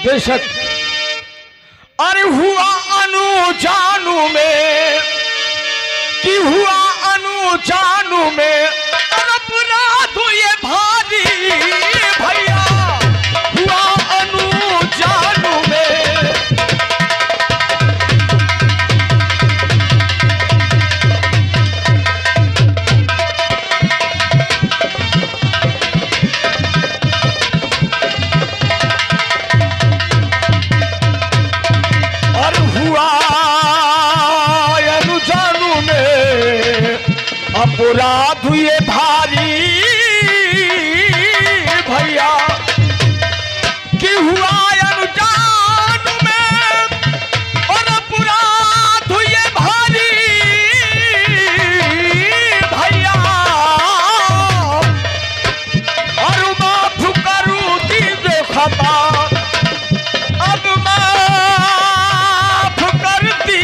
बेशक। अरे हुआ अनु जानू में कि हुआ अनु जानू में अपराध ये भारी भैया हुआ अनु जानू में। और हुआ अनु जानू में अपराध ये भारी भैया कि हुआ अनजान में और अपराध ये भारी भैया और माफ करूं दीजिए खता अब माफ करती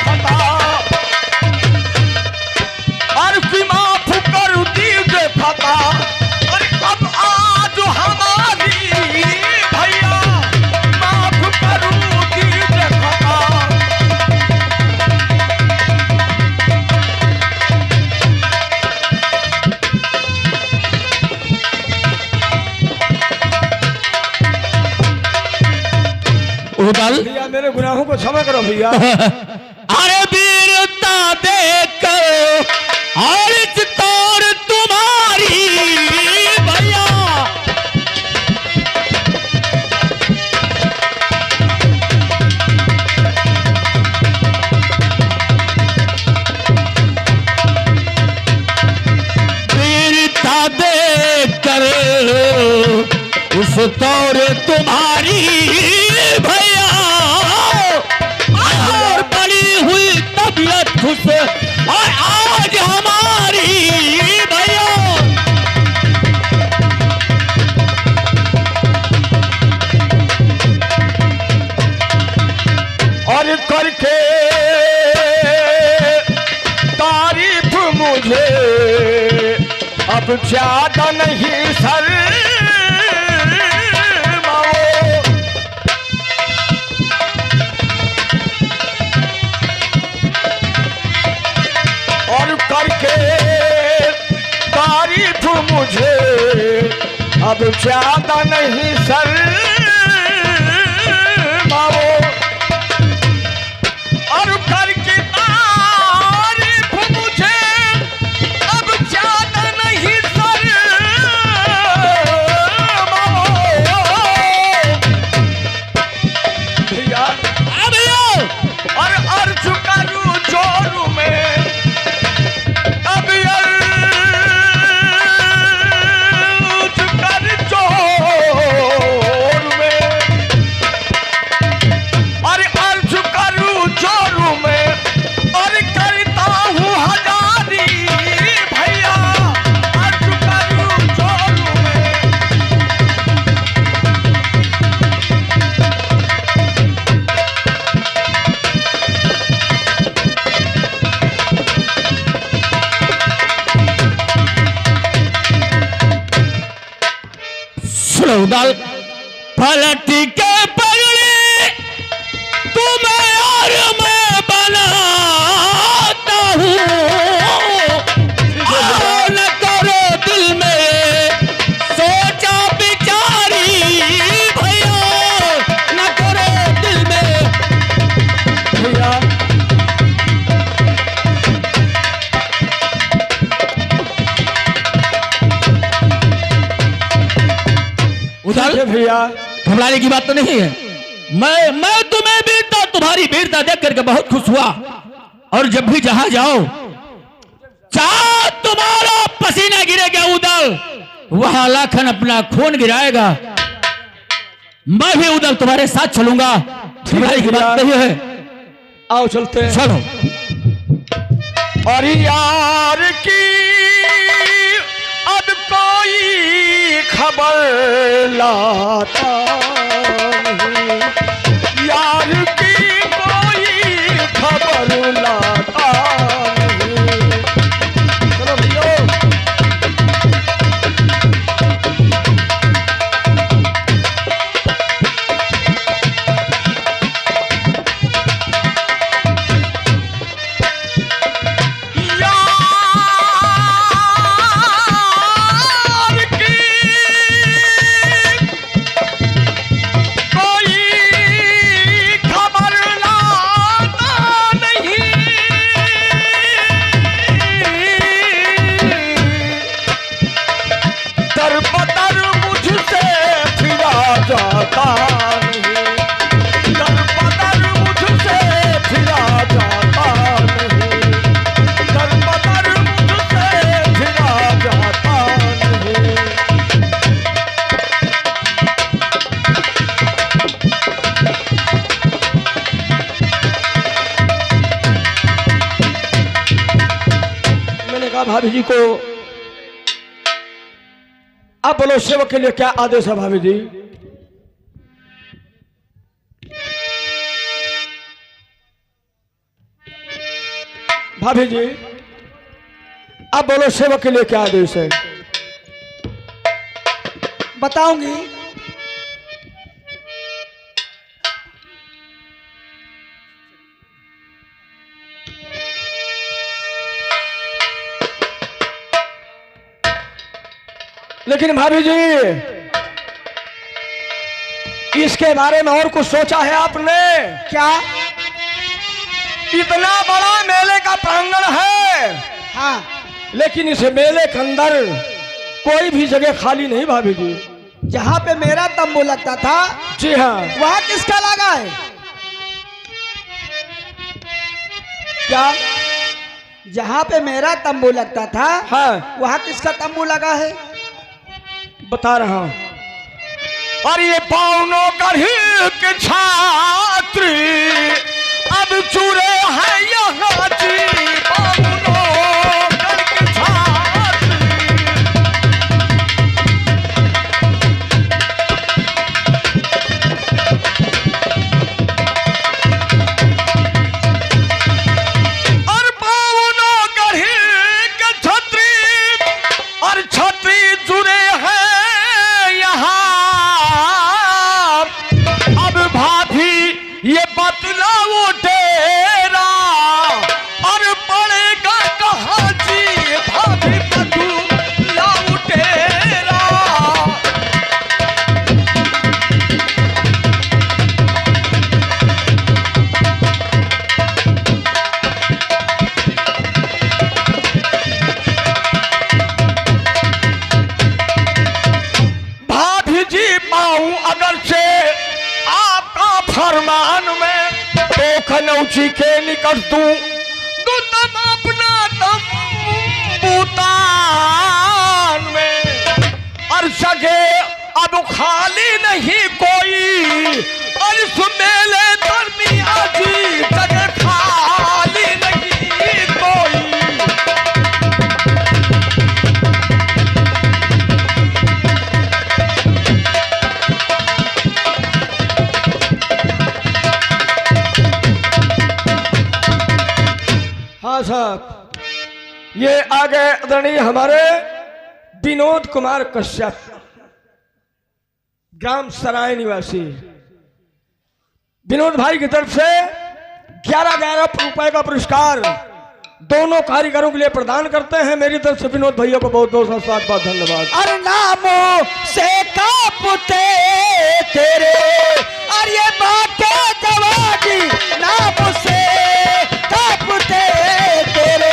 खता और माफ कर दीजिए खता और अब आज हमारी भैया माफ करूं दीजिए खता। उदल भैया मेरे गुनाहों को क्षमा करो भैया। अरे वीरता देखकर और इस तौर तुम्हारी भैया वीरता देखकर उस तौर तुम्हारी भैया और बड़ी हुई तबीयत खुश और आज हमारी भैया और करके तारीफ मुझे अब ज्यादा नहीं सर और करके तारीफ मुझे अब ज्यादा नहीं सर और करके तारीफ मुझे अब ज्यादा नहीं सर भैया और अर्ज करूं जोरू में अब अर्ज कर जोर में अरे अर्ज करूं जोरू में और करता हूँ हजारी भैया अर्ज करूं जोरू में। सुनो उदल पलट के पगड़े तुम्हें और मैं बनाता हूँ न करो दिल में सोचा बिचारी भैया न करो दिल में भैया उदल भैया घबराने की बात तो नहीं है। मैं तुम्हें वीरता तुम्हारी वीरता देख करके बहुत खुश हुआ और जब भी जहां जाओ चाहे तुम्हारा पसीना गिरेगा उदल वहां लाखन अपना खून गिराएगा। मैं भी उदल तुम्हारे साथ चलूंगा। घबराने की बात नहीं है। आओ चलते हैं। चलो। और यार की अब कोई खबर लाता नहीं यार की कोई खबर लाता नहीं। चलो भैया जाता नहीं, दर बदर मुझसे फिरा जाता नहीं, दर बदर मुझसे फिरा जाता नहीं। मैंने कहा भाभी जी को, आप बोलो सेवक के लिए क्या आदेश है भाभी जी? भाभी जी आप बोलो सेवक के लिए क्या आदेश है? बताऊंगी। लेकिन भाभी जी इसके बारे में और कुछ सोचा है आपने? क्या? इतना बड़ा मेले का प्रांगण है, हाँ, लेकिन इस मेले के अंदर कोई भी जगह खाली नहीं भाभी जी। जहाँ पे मेरा तंबू लगता था, जी हाँ। वहाँ किसका लगा है? क्या? जहाँ पे मेरा तंबू लगता था, हाँ वहाँ किसका तंबू लगा है? बता रहा हूं। और ये पावनों गढ़ी के छात्री अब चूरे हैं यहाँ जी, पावनों गढ़ के छात्री। और पावनों गढ़ी के छात्री और छात्री जुड़े हैं ये बतलाओ तेरा, और पड़ेगा कहाँ जी भाभी बतलाओ तेरा। भाभी जी पाऊं अगर से आपका फरमान में तो खनौची के निकट दूं, तो तब अपना तंबूतान में और जगह अब खाली नहीं कोई, और इस मेले दरमिया जी जगह खाली नहीं कोई। हाँ साहब, ये आगे आदरणीय हमारे विनोद कुमार कश्यप, ग्राम सराय निवासी, विनोद भाई की तरफ से 11,11 रुपए का पुरस्कार दोनों कारीगरों के लिए प्रदान करते हैं। मेरी तरफ से विनोद भैया को बहुत बहुत बहुत धन्यवाद। और नामों से कांपते तेरे, और ये बातें जवानी नामों से कांपते तेरे।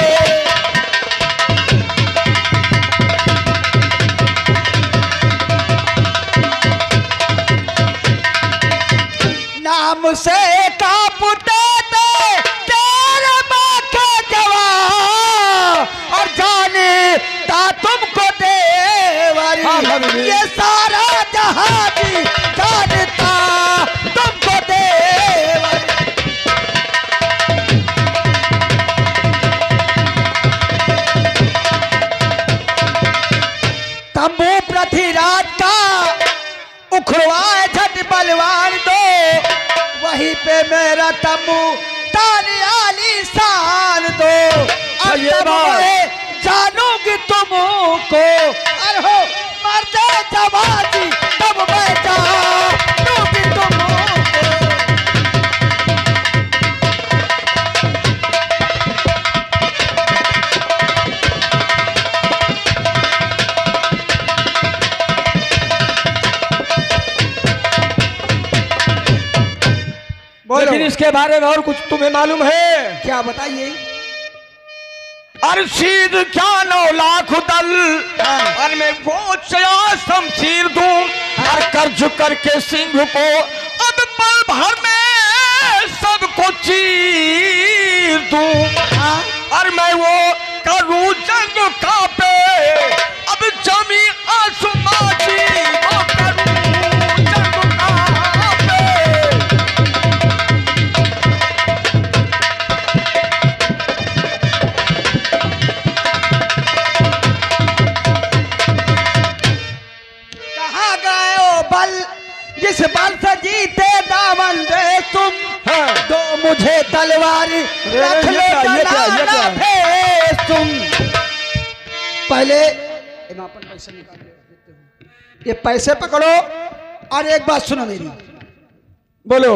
नाम से कांपते तेरे बातें जवान, और जाने ता तुमको देवरी, हाँ, भाभी। ये सारा जहां भी जानता तुमको देवरी। तंबू पृथ्वीराज का उखड़वाए झट बलवान दो, वहीं पे मेरा तंबू ताली आली शान दो। और ये तब बात। मैं जानूंगी तुमको, अरे हो मर्द जवानी, तब मैं जानूंगी तुमको। लेकिन इसके बारे में और कुछ तुम्हें मालूम है? क्या बताइए? अरशीद क्या 9 लाख दल, हाँ। और मैं वो शमशीर दूं, और कर्ज करके सिंह को अब पल भर में सबको चीर दूं। और मैं वो करूं जंग कांपे अब जमी आसमां की, वो करूं जंग कांपे। कहाँ गए ओ बल जिस बल से जीते दामन दे तुम, हाँ। दो मुझे तलवारी रख लो जलाना भेज तुम। पहले पैसे निकाल देते हो, ये पैसे पकड़ो और एक बात सुनो मेरी, बोलो।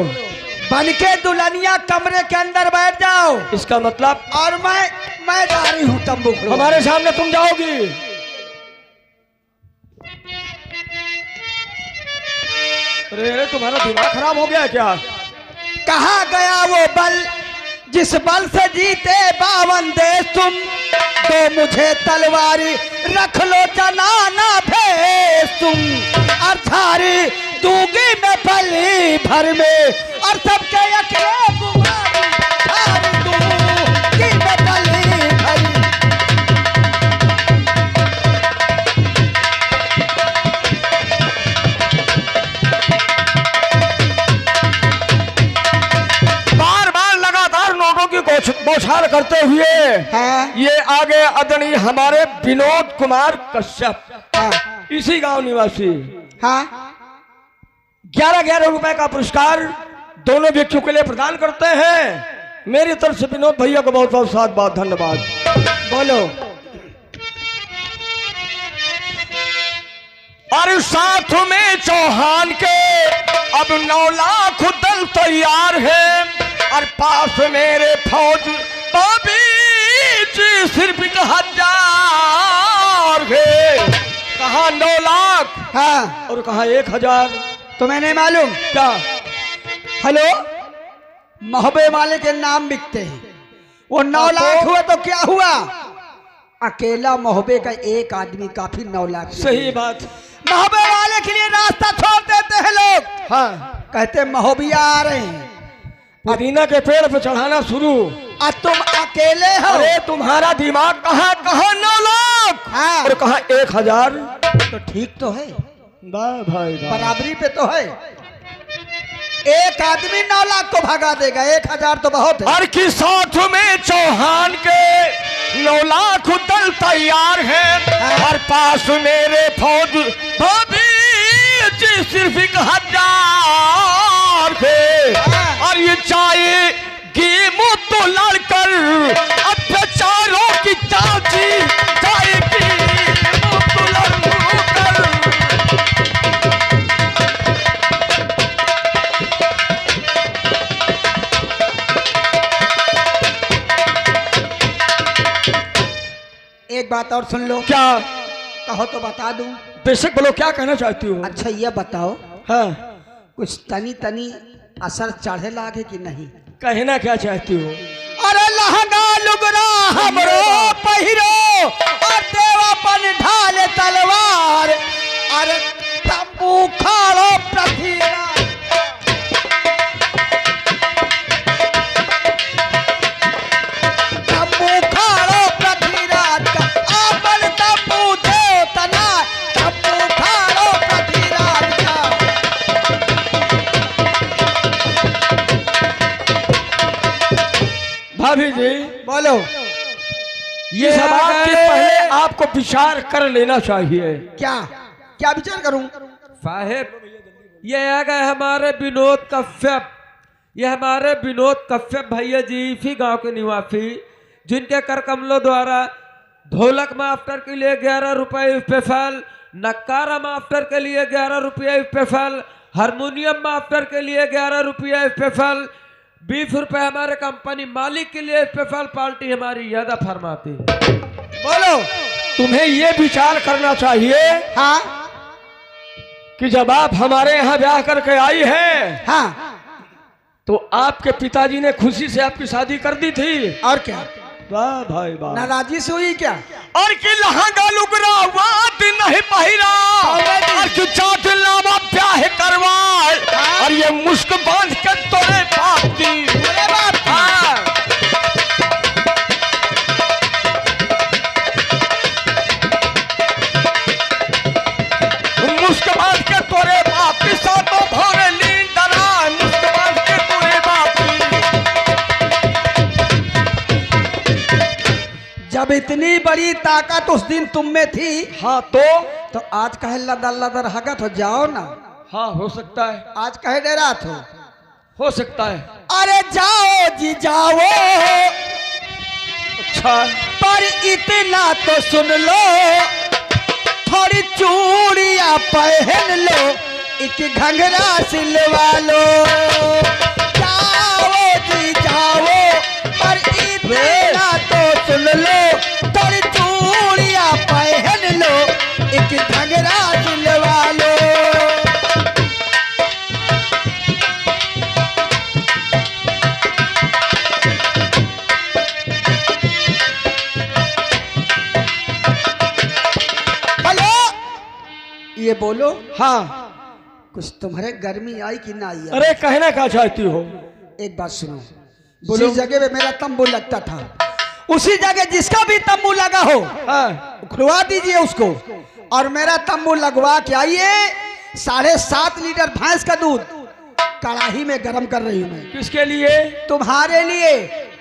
बन के दुल्हनिया कमरे के अंदर बैठ जाओ, इसका मतलब और मैं जा रही हूँ तंबू खड़ो। हमारे सामने तुम जाओगी? अरे तुम्हारा दिमाग खराब हो गया है क्या? कहाँ गया वो बल जिस बल से जीते 52 देश तुम, तो मुझे तलवारी रख लो जलाना भेज तुम। अर्थारी दूंगी मैं पली भर में और सबके अकेले गुमारी थारी दूंगी मैं पली भर में। बौछार करते हुए हाँ। ये आगे अदनी हमारे विनोद कुमार कश्यप, हाँ। इसी गांव निवासी, हाँ। 11-11 रुपए का पुरस्कार दोनों व्यक्तियों के लिए प्रदान करते हैं। मेरी तरफ से विनोद भैया को बहुत बहुत साथ बात धन्यवाद। बोलो। और साथ में चौहान के अब 9 लाख दल तैयार है, और पास मेरे फौज तो बीच सिर्फ 1000 है। कहाँ 9 लाख हाँ। और कहाँ 1000? तुम्हें नहीं मालूम क्या? हेलो, मोहब्बे वाले के नाम बिकते हैं, वो 9 लाख हुआ तो क्या हुआ? अकेला मोहब्बे का एक आदमी काफी 9 लाख। सही बात। मोहब्बे वाले के लिए रास्ता छोड़ देते हैं लोग। हाँ, कहते मोहबिया आ रहे हैं, पुदीना के पेड़ पे चढ़ाना शुरू। और तुम अकेले हो। अरे तुम्हारा दिमाग कहाँ 9 लाख हाँ। और कहाँ 1000? तो ठीक तो है, वाह भाई वाह। बराबरी पे तो है। एक आदमी 9 लाख को भगा देगा, 1000 तो बहुत है। और की साथ में चौहान के 9 लाख दल तैयार है, और पास मेरे फौज सिर्फ 1000 है। और ये चाहे गेमों तो लड़कर अब बेचारों की चाची चाहे गेमों तो लड़कर। एक बात और सुन लो। क्या? कहो तो बता दूं। बेशक बोलो, क्या कहना चाहती हो? अच्छा ये बताओ, हाँ, कुछ तनी असर चढ़े लागे कि नहीं? कहना क्या चाहती हो? अरे लहंगा लुगरा हमरो पहिरो, और देवापन ढाल तलवार, अरे तंबू खाड़ो पृथ्वीराज। तंबू खाड़ो पृथ्वीराज का, आपन तंबू देवतना, तंबू खाड़ो पृथ्वीराज का। भाभी जी बोलो। ये सब आपके पहले आपको विचार कर लेना चाहिए। क्या क्या विचार करूं? साहेब, ये आ गए हमारे विनोद कश्यप। ये हमारे विनोद कश्यप भैया जी इसी गांव के निवासी, जिनके कर कमलों द्वारा ढोलक मास्टर के लिए 11 रुपए स्पेशल, नक्कारा मास्टर के लिए 11 रुपये स्पेशल, हारमोनियम मास्टर के लिए 11 रुपये स्पेशल, 20 रुपए हमारे कंपनी मालिक के लिए स्पेशल पार्टी हमारी ज्यादा फरमाती। बोलो। तुम्हें ये विचार करना चाहिए हाँ कि जब आप हमारे यहाँ ब्याह करके आई हैं, हाँ। तो आपके पिताजी ने खुशी से आपकी शादी कर दी थी। और क्या? वाह भाई वाह। नाराजी से हुई क्या? और कि लहंगा लुगरा वाद नहीं पहिरा, और कि चाट लावा प्याहे बड़ी ताकत उस दिन तुम में थी, हाँ तो आज कहे लदर लदर हगत हो जाओ ना। हाँ हो सकता है, आज कहे डेरा हो सकता है। अरे जाओ जी जाओ, अच्छा पर इतना तो सुन लो, थोड़ी चूड़ियां पहन लो, एक घंघरा सिलवा लो। जाओ जी जाओ, पर इतना तो सुन लो, थोड़ी चूड़ियां पहन लो, एक घंघरा सिलवा लो। ये बोलो, हाँ कुछ तुम्हारे गर्मी आई कि ना आई? अरे कहना क्या चाहती हो? एक बात सुनो, बोलो। जिस जगह पे मेरा तंबू लगता था, उसी जगह जिसका भी तंबू लगा हो, हाँ खुलवा दीजिए उसको, और मेरा तंबू लगवा के आइए। 7.5 लीटर भैंस का दूध कड़ाही में गरम कर रही हूँ मैं, किसके लिए? तुम्हारे लिए।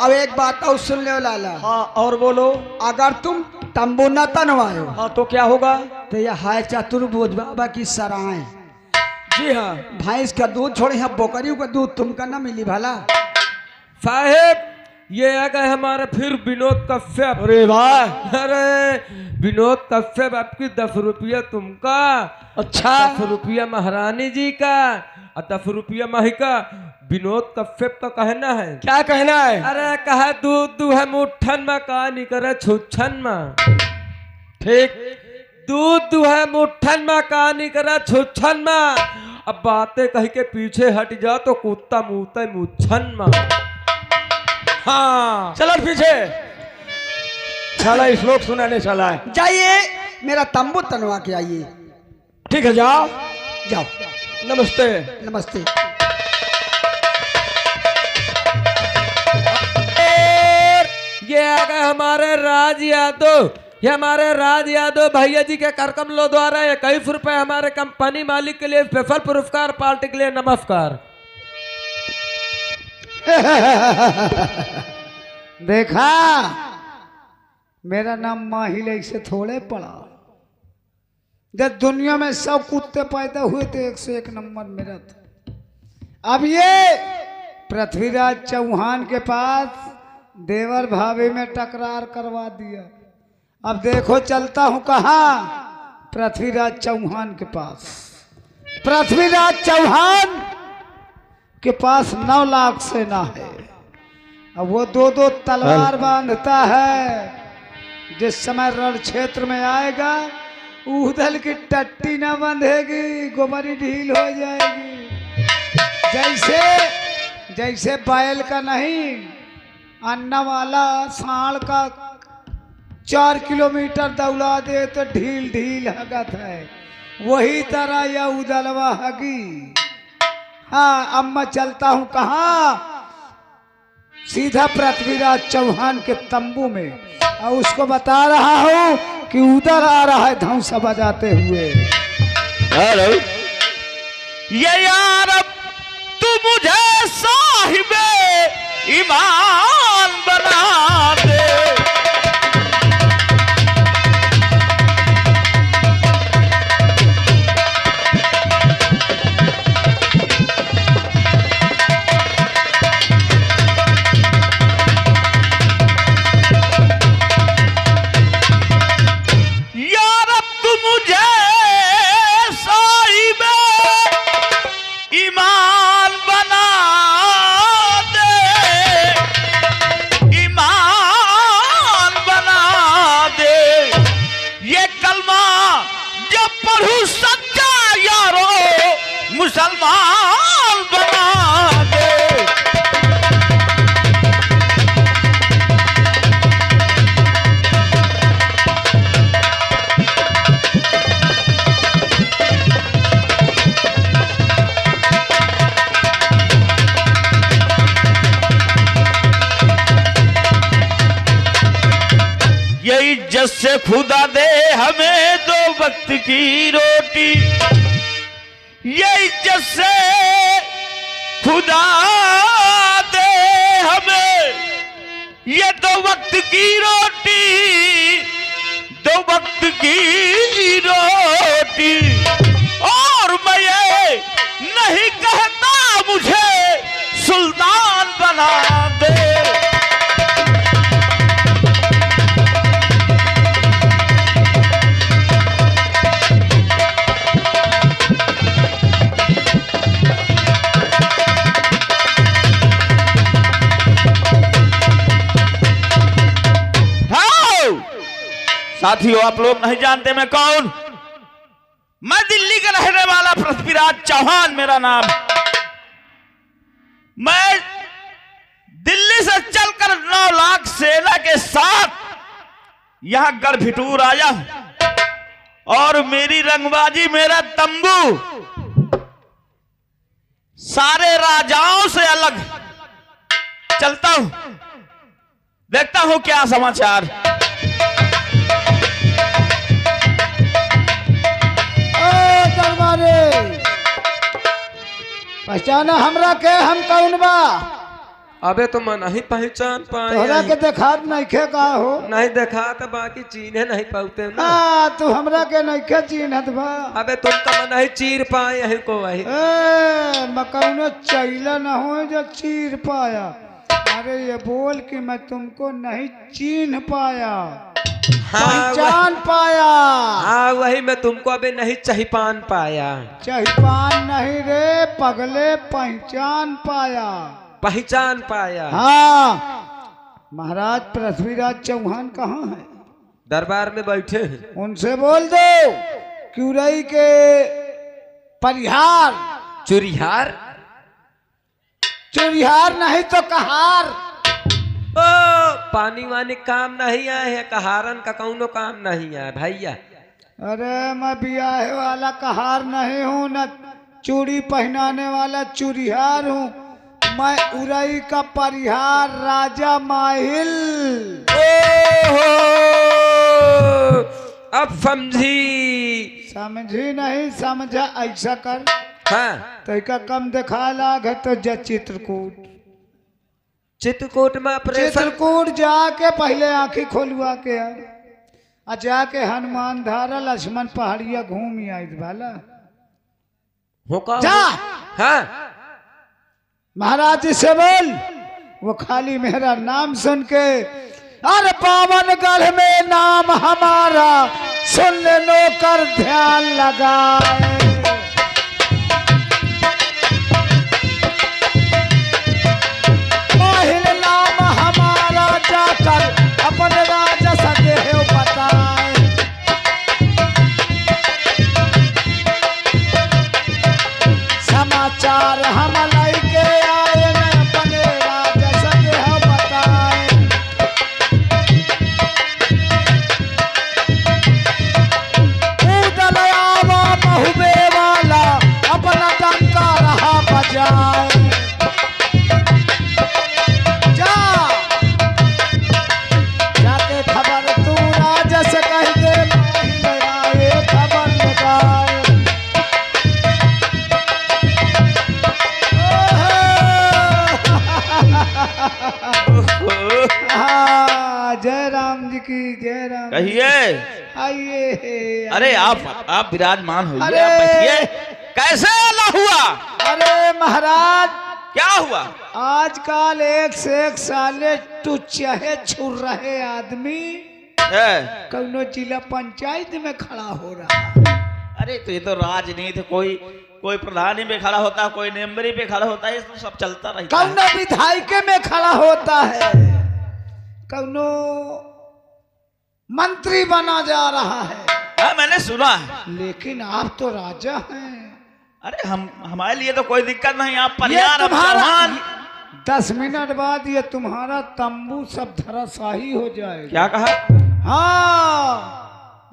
अब एक बात और सुन लो लाला, हाँ और बोलो। अगर तुम तंबू न तनवाओ हाँ तो क्या होगा? तो यह है चतुर्भुज बाबा की सराय। जी हाँ, भैंस का दूध छोड़े, यहाँ बोकरियों का दूध तुमका ना मिली भला। साहेब ये आ गए हमारे फिर विनोद कश्यप। अरे वाह, अरे विनोद कश्यप, आपकी 10 रुपया तुमका, अच्छा 10 रुपया महारानी जी का और 10 रुपया माही का। विनोद कश्यप का कहना है, क्या कहना है? अरे कहा दूध दुहे मुठन में का नहीं करे छुच्छन में। ठीक, दूध दुहे मुठन में का नहीं करे छुच्छन में। अब बातें कह के पीछे हट जा तो कुत्ता मुँहते मुच्छन में। हाँ चलो पीछे चला, श्लोक सुनाने चला है। जाइए मेरा तंबू तनवा के आइए। ठीक है, जाओ जाओ, नमस्ते। नमस्ते। ये आ गए हमारे राज यादव, ये हमारे राज यादव भैया जी के कार्यक्रम द्वारा 21 रुपए हमारे कंपनी मालिक के लिए स्पेशल पुरस्कार, पार्टी के लिए नमस्कार। देखा, मेरा नाम माहिल से थोड़े पड़ा। जब दुनिया में सब कुत्ते पैदा हुए थे, 101 नंबर मेरा था। अब ये पृथ्वीराज चौहान के पास देवर भाभी में टकरार करवा दिया। अब देखो चलता हूं कहाँ, पृथ्वीराज चौहान के पास। पृथ्वीराज चौहान के पास 9 लाख सेना है। अब वो 2-2 तलवार बांधता है। जिस समय रण क्षेत्र में आएगा, उधल की टट्टी ना बंधेगी, गोबरी ढील हो जाएगी। जैसे बैल का नहीं, अन्ना वाला सांड का 4 किलोमीटर दौड़ा दे तो ढील ढील हगत है, वही तरह यह उदलवा हगी। हाँ, अब मैं चलता हूं कहाँ, सीधा पृथ्वीराज चौहान के तंबू में, और उसको बता रहा हूं कि उधर आ रहा है धौंसा बजाते हुए। हेलो, ये यार अब तू मुझे साहिबे ईमान बना दे। मुसलमान बना दे। ये इज्जत से खुदा दे हमें 2 वक्त की रोटी, ये इज्जत से खुदा दे हमें ये 2 वक्त की रोटी। दो वक्त की रोटी, और मैं ये नहीं कहता मुझे सुल्तान बना दे। साथियों, आप लोग नहीं जानते मैं कौन? मैं दिल्ली का रहने वाला पृथ्वीराज चौहान मेरा नाम। मैं दिल्ली से चलकर 9 लाख सेना के साथ यहां गढ़भिटूर आया हूं, और मेरी रंगबाजी, मेरा तंबू सारे राजाओं से अलग चलता हूं। देखता हूं क्या समाचार। पहचाना हमरा के, हम कौन बा? अबे तो मैं नहीं पहचान तोहरा के पाए। देखात नइखे का हो? नहीं देखा तो बाकी चीने नहीं पाते ना। तू हमरा के नइखे चिन्हत बा। अबे तुम तो मैं नहीं चीर पाए यही को वही। मैं कौनो चैला न हो जो चीर पाया। अरे ये बोल कि मैं तुमको नहीं चिन्ह पाया, पहचान पाया। हाँ वही मैं तुमको अबे नहीं चहिपान पाया। चहिपान नहीं रे पगले, पहचान पाया। पहचान पाया। हाँ, महाराज पृथ्वीराज चौहान कहाँ है? दरबार में बैठे हैं। उनसे बोल दो क्यूरई के परिहार। चुरिहार? चुरिहार नहीं तो कहार। ओ पानी वानी काम नहीं आए है, कहारन का कौनो काम नहीं आए भैया। अरे मैं ब्याह वाला कहार नहीं हूँ, न चूड़ी पहनाने वाला चुरिहार हूँ। मैं उरई का परिहार, राजा माहिल। ओहो अब समझी नहीं समझा? ऐसा कर, हाँ तैका कम देखा लाग है तो जा चित्रकूट। चित्रकूट में ऑपरेशन। चित्रकूट जाके पहले आंखें खोलवा के आ जाके हनुमान धारा लक्ष्मण पहाड़िया घूम आई भाला। होका जा। हाँ महाराज जी से बोल, वो खाली मेरा नाम सुन के, अरे पावनगढ़ में नाम हमारा सुन ले नौकर ध्यान लगाए। माहिल नाम हमारा जाकर अपने राजा सके हो बताए। समाचार हम लैके आए न अपने राजा सके हो बताए। उदल आवा महुबे वाला अपना डंका रहा बजाए। जा जाके खबर तू राजा से कह दे, माहिल आए खबर लगाए। जय राम जी की जय राम। कहिए। आइए। अरे आप विराजमान होइए, अरे। आप बैठिए। कैसे आना हुआ? अरे महाराज, क्या हुआ? आजकल एक से एक साले तू चाहे छुर रहे आदमी कौनो जिला पंचायत में खड़ा हो रहा। अरे तो ये तो राजनीति, कोई प्रधानी पे खड़ा होता है, कोई मेंबरी पे खड़ा होता है, ये तो सब चलता रहता है। कौनो विधायिके में खड़ा होता है, कौनो मंत्री बना जा रहा है। हाँ मैंने सुना है। लेकिन आप तो राजा हैं। अरे हमारे लिए तो कोई दिक्कत नहीं, आप ये परिवार अब तुम्हारा चौहान। 10 मिनट बाद ये तुम्हारा तंबू सब धराशाही हो जाएगा। क्या कहा? हाँ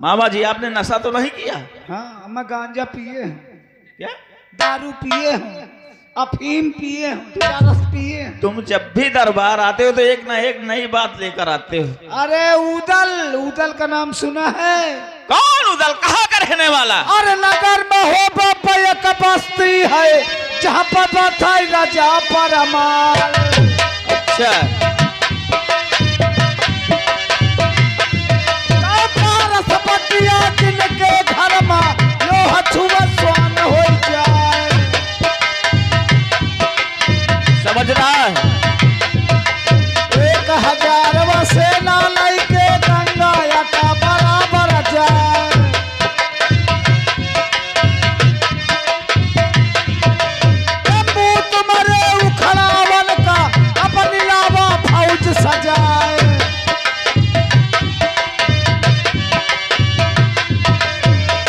मामा जी आपने नशा तो नहीं किया? हाँ, मैं गांजा पिए हूँ, क्या? दारू पिए हूँ, अफीम पिए हूँ, चरस पिए हूँ। तुम जब भी दरबार आते हो तो एक ना एक नई बात लेकर आते हो। अरे उदल का नाम सुना है? कौन उदल? कहाँ का रहने वाला? अरे नगर में हो बापा एक बस्ती है जहाँ पर था राजा परमाल। अच्छा। पारस पिया जिनके घर में यो हथुआ स्वान हो जाए। समझ रहा है? 1000 सेना लैके गंगा का बराबर जाए। तुम्हारे उखड़ावन का अपनी लावा फौज सजाए।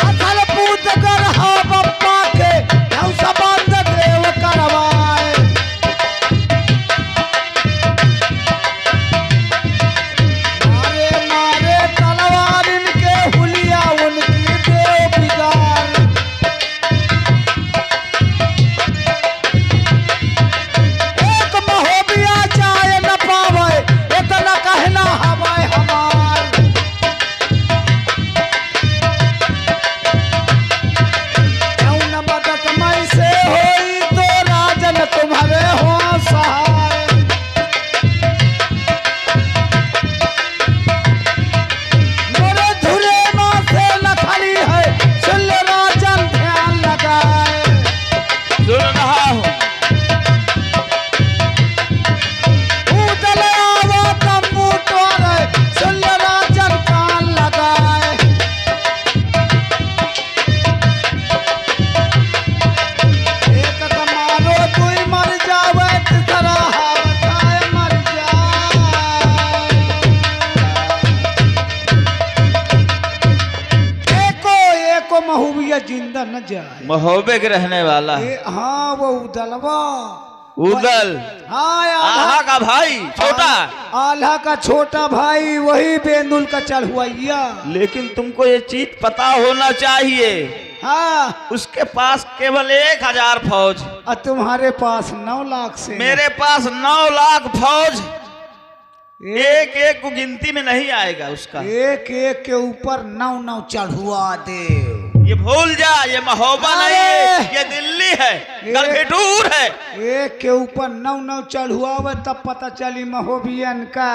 अथल पूत कर हा बप्पा के हौसा बंद देव करवाए। मारे मारे तलवार इनके हुलिया उनकी देव बिगाड़। एक महोबिया चाहे न पावे इतना कहना हवाए हमार। क्यों न मदद मई से होई तो राजन तुम्हारे हो सहाय। मोरे धुरे माँ से न खड़ी है सुन ले राजन ध्यान लगाए। सुन रहा हूँ। उदल आवा तम्बू तोरे सुन ले राजन कान लगाए। एक कमारो दुई मर जावे तीसरा हावताए मर जाए। एको एको महूबिया जिंदा न जाए। महोबे के रहने वाला है। हाँ वो उदलवा उदल हाँ आहा का भाई छोटा। आल्हा का छोटा भाई वही बेंदुल का चढ़ुआइया। लेकिन तुमको ये चीज पता होना चाहिए, हाँ उसके पास केवल 1000 फौज, और तुम्हारे पास 9 लाख से मेरे पास 9 लाख फौज। एक एक को गिनती में नहीं आएगा उसका। एक एक के ऊपर 9 चढ़ुआ दे। ये भूल जा, ये महोबा नहीं है, ये दिल्ली है, गलभेटूर है। एक के ऊपर 9 चढ़ुआ तब पता चली महोबियन का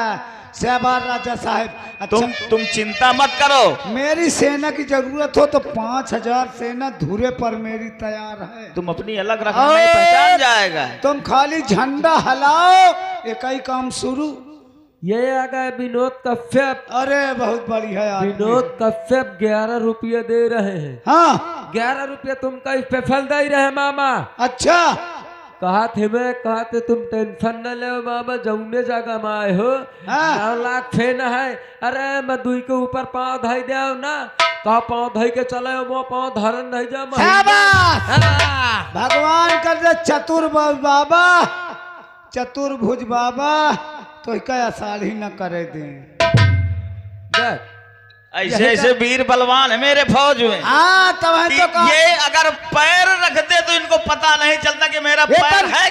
सहबार राजा साहब। अच्छा, तुम चिंता मत करो। मेरी सेना की जरूरत हो तो 5000 सेना धुरे पर मेरी तैयार है। तुम अपनी अलग रखना नहीं, पहचान जाएगा। तुम खाली झंडा हिलाओ एक ही काम शुरू। ये आ गए विनोद कश्यप। अरे बहुत बढ़िया यार। विनोद कश्यप 11 रुपये दे रहे हैं। हाँ 11 रुपये तुमका स्पेशल दे रहे मामा। अच्छा कहा थे तुम टेंशन न ले मामा, जौने जगह में आए हो। हाँ। 9 लाख फेन है। अरे मैं दुई के ऊपर पाँव धाई दे ना, कहा पाँव धाई के चले वो पाँव धरन नहीं जा। शाबाश। हाँ। भगवान कर दे बाबा, चतुर्भुज बाबा तो क्या आसार ही न करे दे। ऐसे ऐसे वीर बलवान है मेरे फौज में। हाँ तब है तो ये अगर पैर रखते तो इनको पता नहीं चलता कि मेरा पैर है।